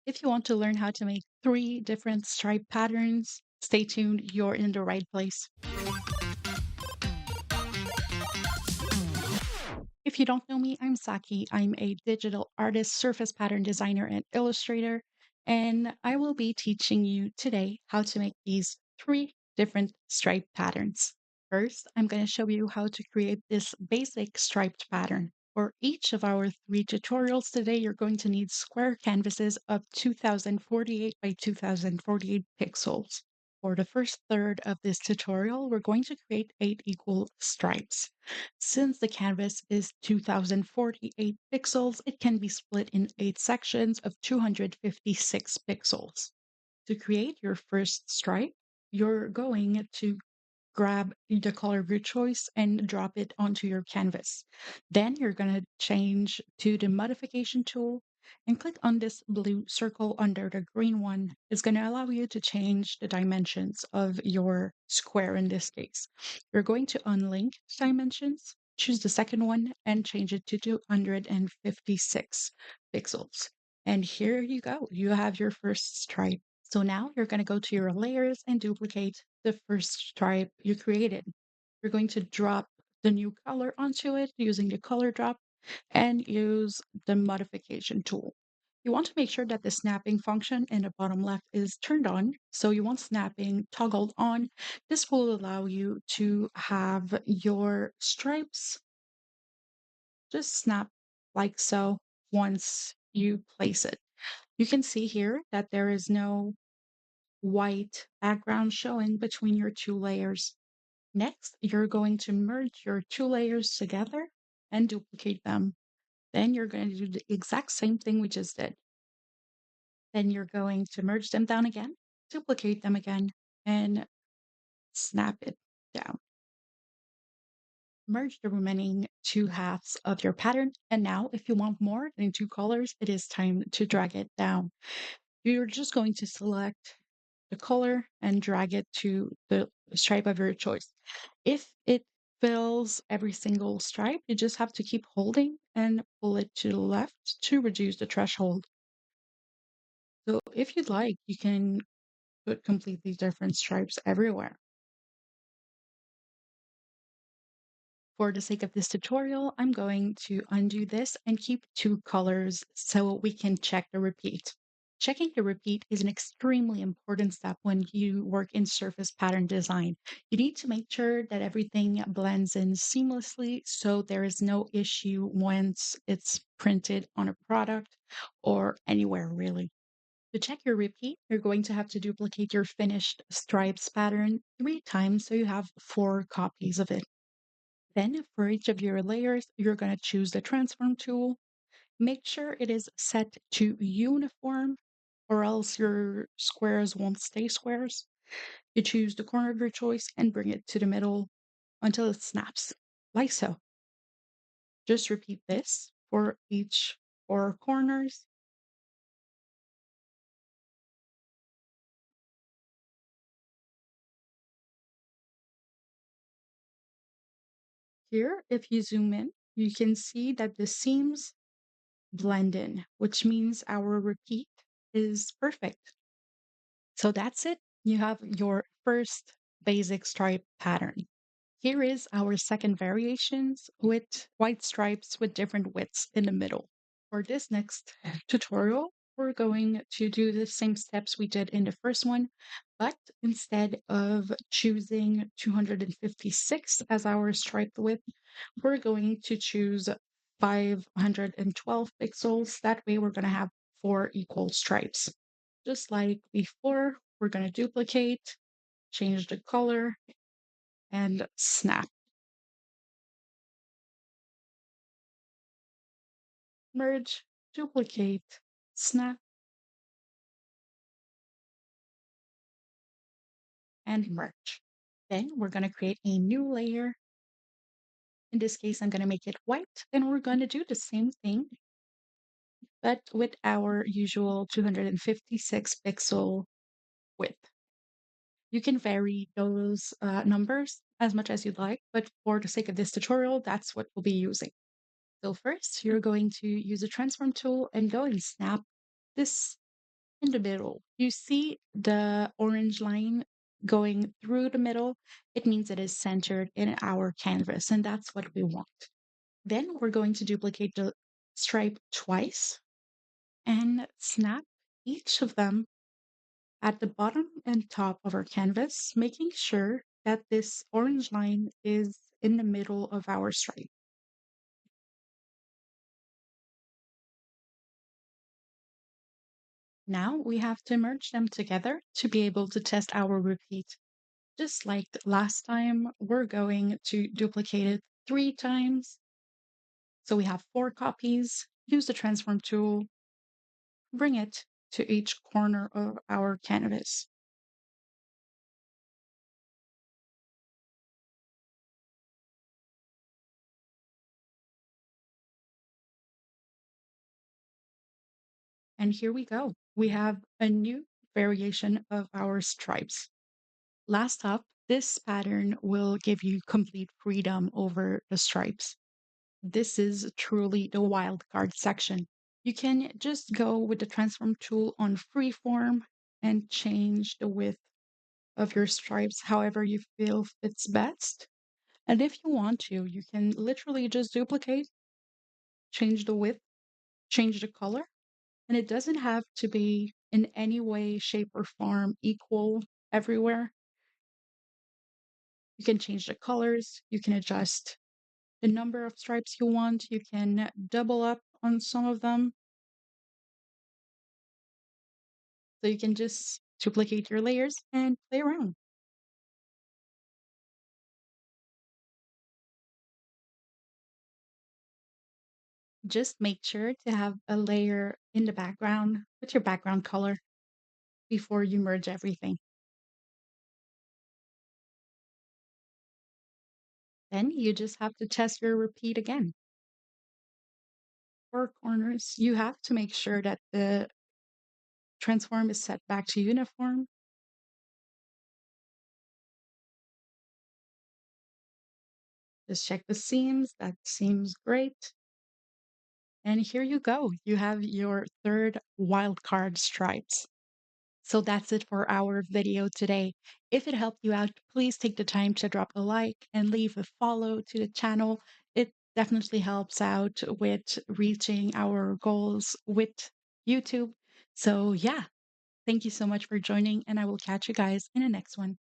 If you want to learn how to make 3 different stripe patterns, stay tuned, you're in the right place. If you don't know me, I'm Saki. I'm a digital artist, surface pattern designer, and illustrator, and I will be teaching you today how to make these 3 different stripe patterns. First, I'm going to show you how to create this basic striped pattern. For each of our 3 tutorials today, you're going to need square canvases of 2048 by 2048 pixels. For the first third of this tutorial, we're going to create 8 equal stripes. Since the canvas is 2048 pixels, it can be split in 8 sections of 256 pixels. To create your first stripe, you're going to grab the color of your choice and drop it onto your canvas. Then you're going to change to the modification tool and click on this blue circle under the green one. It's going to allow you to change the dimensions of your square in this case. You're going to unlink dimensions, choose the second one, and change it to 256 pixels. And here you go. You have your first stripe. So now you're going to go to your layers and duplicate the first stripe you created. You're going to drop the new color onto it using the color drop and use the modification tool. You want to make sure that the snapping function in the bottom left is turned on. So you want snapping toggled on. This will allow you to have your stripes just snap like so once you place it. You can see here that there is no white background showing between your 2 layers. Next, you're going to merge your 2 layers together and duplicate them. Then you're going to do the exact same thing we just did. Then you're going to merge them down again, duplicate them again, and snap it down. Merge the remaining 2 halves of your pattern. And now, if you want more than 2 colors, it is time to drag it down. You're just going to select the color and drag it to the stripe of your choice. If it fills every single stripe, you just have to keep holding and pull it to the left to reduce the threshold. So if you'd like, you can put completely different stripes everywhere. For the sake of this tutorial, I'm going to undo this and keep 2 colors so we can check the repeat. Checking the repeat is an extremely important step when you work in surface pattern design. You need to make sure that everything blends in seamlessly so there is no issue once it's printed on a product or anywhere really. To check your repeat, you're going to have to duplicate your finished stripes pattern 3 times so you have 4 copies of it. Then, for each of your layers, you're going to choose the transform tool. Make sure it is set to uniform, or else your squares won't stay squares. You choose the corner of your choice and bring it to the middle until it snaps, like so. Just repeat this for each 4 corners. Here, if you zoom in, you can see that the seams blend in, which means our repeat is perfect. So that's it. You have your first basic stripe pattern. Here is our second variations with white stripes with different widths in the middle. For this next tutorial, we're going to do the same steps we did in the first one, but instead of choosing 256 as our stripe width, we're going to choose 512 pixels. That way we're going to have 4 equal stripes. Just like before, we're going to duplicate, change the color, and snap. Merge, duplicate, snap, and merge. Then we're going to create a new layer. In this case, I'm going to make it white, and we're going to do the same thing, but with our usual 256 pixel width. You can vary those numbers as much as you'd like, but for the sake of this tutorial, that's what we'll be using. So first, you're going to use the transform tool and go and snap this in the middle. You see the orange line going through the middle? It means it is centered in our canvas, and that's what we want. Then we're going to duplicate the stripe twice and snap each of them at the bottom and top of our canvas, making sure that this orange line is in the middle of our stripe. Now we have to merge them together to be able to test our repeat. Just like last time, we're going to duplicate it 3 times. So we have 4 copies. Use the transform tool, bring it to each corner of our canvas. And here we go. We have a new variation of our stripes. Last up, this pattern will give you complete freedom over the stripes. This is truly the wildcard section. You can just go with the transform tool on freeform and change the width of your stripes however you feel fits best. And if you want to, you can literally just duplicate, change the width, change the color, and it doesn't have to be in any way, shape, or form equal everywhere. You can change the colors, you can adjust the number of stripes you want, you can double up on some of them. So you can just duplicate your layers and play around. Just make sure to have a layer in the background with your background color before you merge everything. Then you just have to test your repeat again. For corners, you have to make sure that the transform is set back to uniform. Just check the seams. That seems great. And here you go. You have your third wildcard stripes. So that's it for our video today. If it helped you out, please take the time to drop a like and leave a follow to the channel. It definitely helps out with reaching our goals with YouTube. So yeah, thank you so much for joining, and I will catch you guys in the next one.